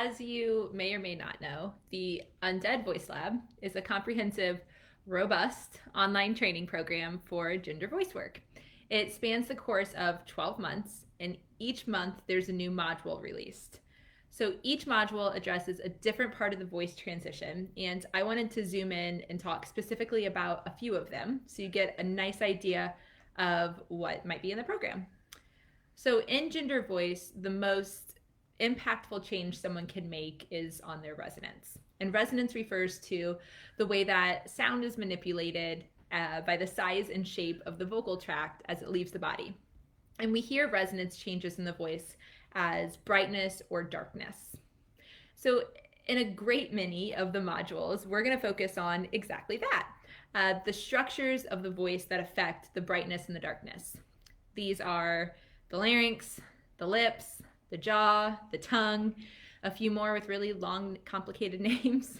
as you may or may not know, the Undead Voice Lab is a comprehensive, robust online training program for gender voice work. It spans the course of 12 months, and each month there's a new module released. So each module addresses a different part of the voice transition, and I wanted to zoom in and talk specifically about a few of them so you get a nice idea of what might be in the program. So in gender voice, the most impactful change someone can make is on their resonance. And resonance refers to the way that sound is manipulated by the size and shape of the vocal tract as it leaves the body. And we hear resonance changes in the voice as brightness or darkness. So in a great many of the modules, we're going to focus on exactly that, the structures of the voice that affect the brightness and the darkness. These are the larynx, the lips, the jaw, the tongue, a few more with really long, complicated names.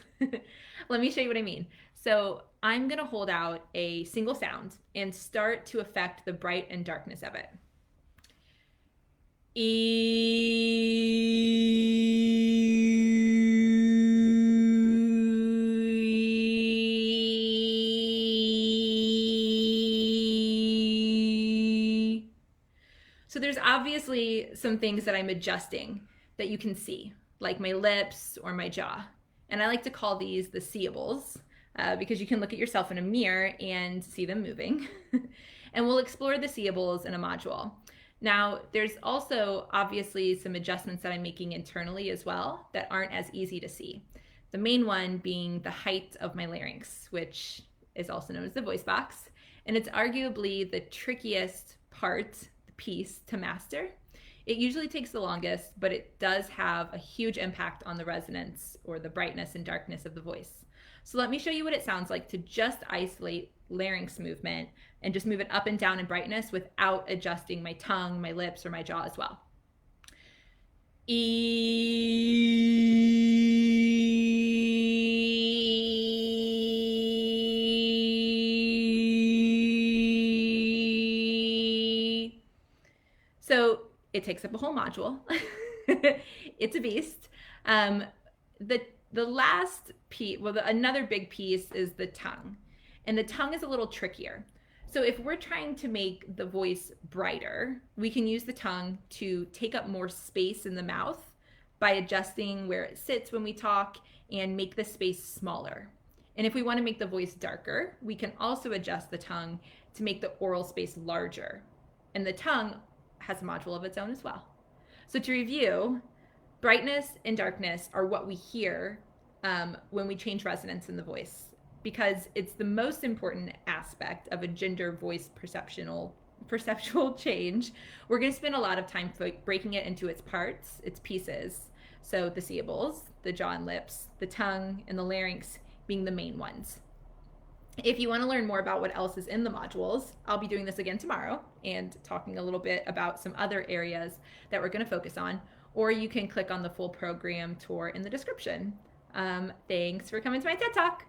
Let me show you what I mean. So I'm gonna hold out a single sound and start to affect the bright and darkness of it. So there's obviously some things that I'm adjusting that you can see, like my lips or my jaw. And I like to call these the seeables because you can look at yourself in a mirror and see them moving. And we'll explore the seeables in a module. Now, there's also obviously some adjustments that I'm making internally as well that aren't as easy to see. The main one being the height of my larynx, which is also known as the voice box. And it's arguably the trickiest part piece to master. It usually takes the longest, but it does have a huge impact on the resonance or the brightness and darkness of the voice. So let me show you what it sounds like to just isolate larynx movement and just move it up and down in brightness without adjusting my tongue, my lips, or my jaw as well. So it takes up a whole module. It's a beast. The last piece, another big piece is the tongue. And the tongue is a little trickier. So if we're trying to make the voice brighter, we can use the tongue to take up more space in the mouth by adjusting where it sits when we talk and make the space smaller. And if we want to make the voice darker, we can also adjust the tongue to make the oral space larger. And the tongue has a module of its own as well. So to review, brightness and darkness are what we hear when we change resonance in the voice, because it's the most important aspect of a gender voice perceptual change. We're going to spend a lot of time breaking it into its parts, its pieces. So the seeables, the jaw and lips, the tongue, and the larynx being the main ones. If you want to learn more about what else is in the modules, I'll be doing this again tomorrow and talking a little bit about some other areas that we're going to focus on, or you can click on the full program tour in the description. Thanks for coming to my TED Talk.